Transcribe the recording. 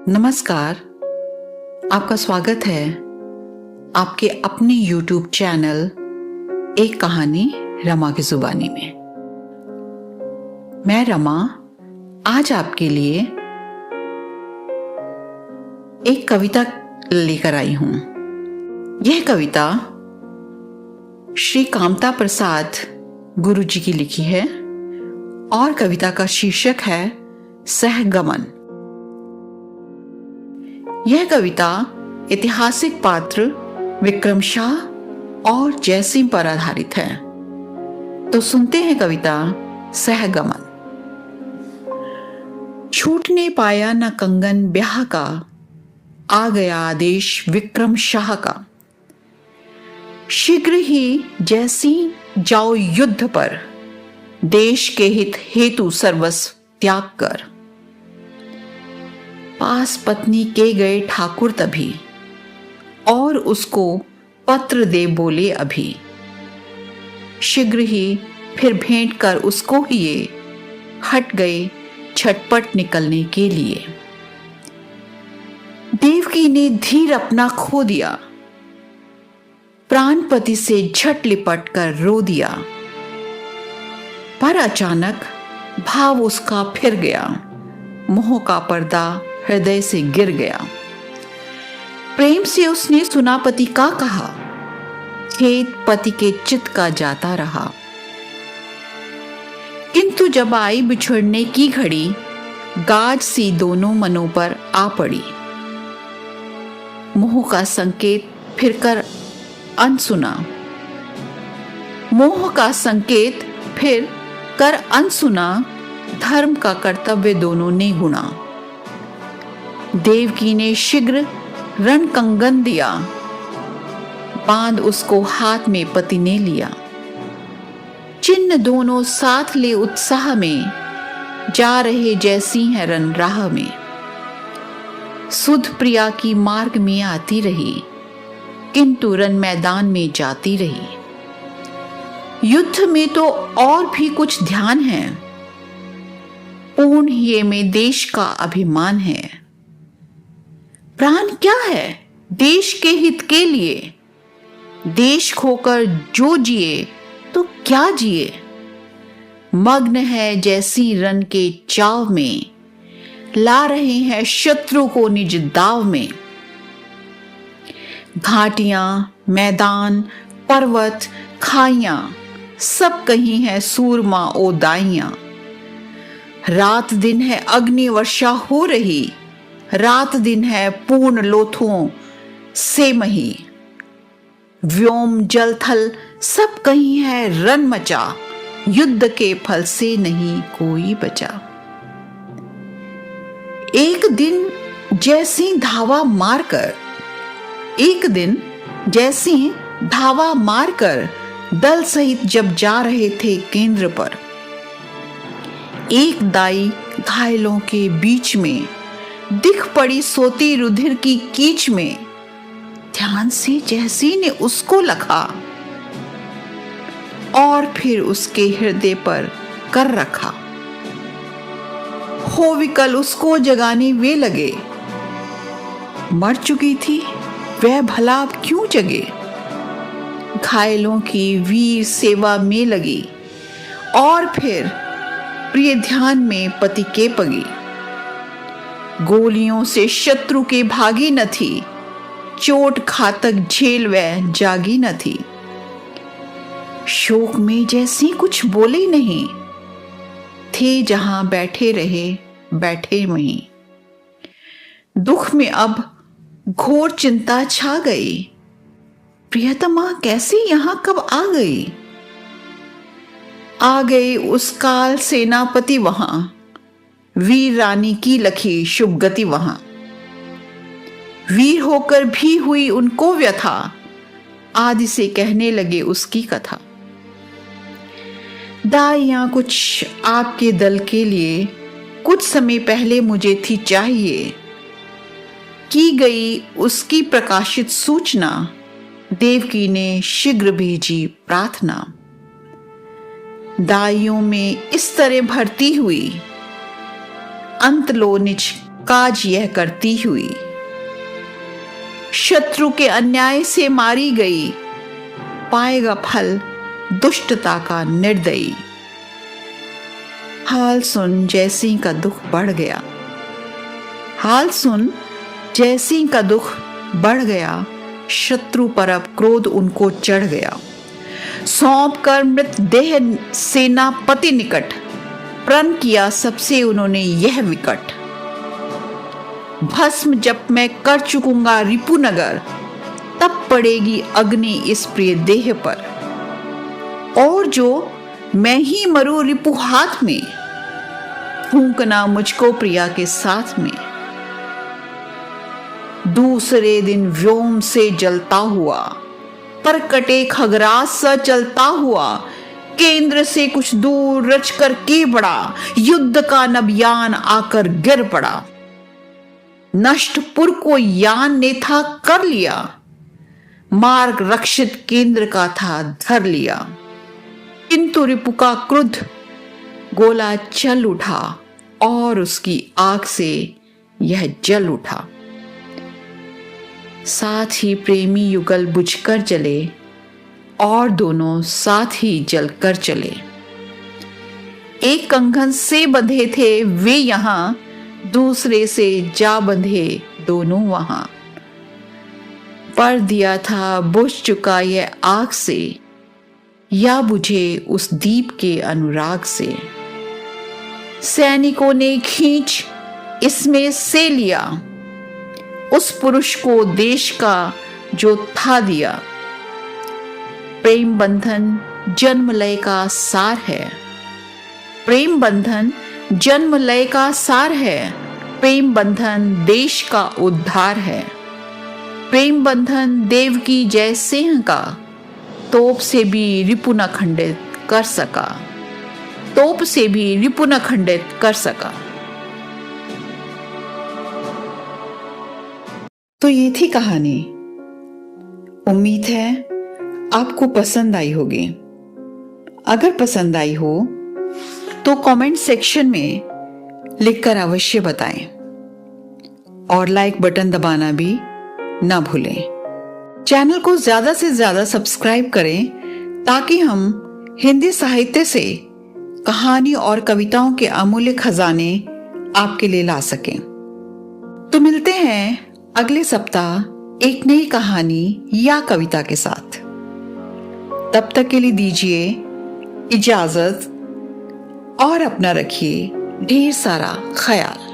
नमस्कार, आपका स्वागत है आपके अपने YouTube चैनल एक कहानी रमा की जुबानी में। मैं रमा आज आपके लिए एक कविता लेकर आई हूं। यह कविता श्री कामता प्रसाद गुरु जी की लिखी है और कविता का शीर्षक है सहगमन। यह कविता ऐतिहासिक पात्र विक्रम शाह और जयसिंह पर आधारित है। तो सुनते हैं कविता सहगमन। छूटने पाया न कंगन ब्याह का, आ गया आदेश विक्रम शाह का। शीघ्र ही जयसिंह जाओ युद्ध पर, देश के हित हेतु सर्वस्व त्याग कर। पास पत्नी के गए ठाकुर तभी, और उसको पत्र दे बोले अभी। शीघ्र ही फिर भेंट कर उसको ही ये हट गए छटपट निकलने के लिए। देवकी ने धीर अपना खो दिया, प्राणपति से झट लिपट कर रो दिया। पर अचानक भाव उसका फिर गया, मोह का पर्दा हृदय से गिर गया। प्रेम से उसने सुना पति का कहा, खेद पति के चित्त का जाता रहा। किंतु जब आई बिछड़ने की घड़ी, गाज सी दोनों मनों पर आ पड़ी। मोह का संकेत फिर कर अनसुना, मोह का संकेत फिर कर अनसुना। धर्म का कर्तव्य दोनों ने गुणा। देवकी ने शीघ्र रण कंगन दिया, बांध उसको हाथ में पति ने लिया। चिन्ह दोनों साथ ले उत्साह में, जा रहे जयसिंह रण राह में। सुध प्रिया की मार्ग में आती रही, किंतु रण मैदान में जाती रही। युद्ध में तो और भी कुछ ध्यान है, पूर्ण ये में देश का अभिमान है। प्राण क्या है देश के हित के लिए, देश खोकर जो जिए तो क्या जिए। मग्न है जैसी रण के चाव में, ला रहे हैं शत्रु को निज दाव में। घाटियां मैदान पर्वत खाइयां, सब कहीं है सूरमा ओदाइयां। रात दिन है अग्नि वर्षा हो रही, रात दिन है पूर्ण लोथों से मही। व्योम जल थल सब कहीं है रण मचा, युद्ध के फल से नहीं कोई बचा। एक दिन जयसिंह धावा मारकर, एक दिन जयसिंह धावा मारकर दल सहित जब जा रहे थे केंद्र पर। एक दाई घायलों के बीच में, दिख पड़ी सोती रुधिर की कीच में। ध्यान से जयसिंह ने उसको लखा, और फिर उसके हृदय पर कर रखा। हो विकल उसको जगाने वे लगे, मर चुकी थी वह भला अब क्यों जगे। घायलों की वीर सेवा में लगी, और फिर प्रिय ध्यान में पति के पगी। गोलियों से शत्रु के भागी न थी, चोट घातक झेल वह जागी न थी। शोक में जैसी कुछ बोले नहीं, थे जहां बैठे रहे बैठे वहीं। दुख में अब घोर चिंता छा गई, प्रियतमा कैसे यहां कब आ गई। आ गए उस काल सेनापति वहां, वीर रानी की लखी शुभ गति वहां। वीर होकर भी हुई उनको व्यथा, आदि से कहने लगे उसकी कथा। दाइयां कुछ आपके दल के लिए, कुछ समय पहले मुझे थी चाहिए। की गई उसकी प्रकाशित सूचना, देवकी ने शीघ्र भेजी प्रार्थना। दाइयों में इस तरह भर्ती हुई, अंत लो निज काज यह करती हुई, शत्रु के अन्याय से मारी गई, पाएगा फल दुष्टता का निर्दयी। हाल सुन जयसिंह का दुख बढ़ गया, हाल सुन जयसिंह का दुख बढ़ गया, शत्रु पर अब क्रोध उनको चढ़ गया। सौंप कर मृतदेह सेनापति निकट, प्रण किया सबसे उन्होंने यह विकट। भस्म जब मैं कर चुकूंगा रिपुनगर, तब पड़ेगी अग्नि इस प्रिय देह पर। और जो मैं ही मरूं रिपु हाथ में, फूंकना मुझको प्रिया के साथ में। दूसरे दिन व्योम से जलता हुआ, पर कटे खगराज सा चलता हुआ, केंद्र से कुछ दूर रच कर के बड़ा, युद्ध का नभियान आकर गिर पड़ा। नष्टपुर को यान ने था कर लिया, मार्ग रक्षित केंद्र का था धर लिया। किंतु रिपु का क्रुद्ध गोला चल उठा, और उसकी आग से यह जल उठा। साथ ही प्रेमी युगल बुझकर जले, और दोनों साथ ही जलकर चले। एक कंगन से बंधे थे वे यहां, दूसरे से जा बंधे दोनों वहां। पर दिया था बुझ चुका यह आग से, या बुझे उस दीप के अनुराग से। सैनिकों ने खींच इसमें से लिया, उस पुरुष को देश का जो था दिया। प्रेम बंधन जन्म लय का सार है, प्रेम बंधन जन्म लय का सार है। प्रेम बंधन देश का उद्धार है। प्रेम बंधन देवकी जयसिंह का, तोप से भी रिपु न खंडित कर सका, तोप से भी रिपु न खंडित कर सका। तो ये थी कहानी। उम्मीद है आपको पसंद आई होगी। अगर पसंद आई हो तो कमेंट सेक्शन में लिखकर अवश्य बताएं, और लाइक बटन दबाना भी ना भूलें। चैनल को ज्यादा से ज्यादा सब्सक्राइब करें, ताकि हम हिंदी साहित्य से कहानी और कविताओं के अमूल्य खजाने आपके लिए ला सकें। तो मिलते हैं अगले सप्ताह एक नई कहानी या कविता के साथ। तब तक के लिए दीजिए इजाजत, और अपना रखिए ढेर सारा ख्याल।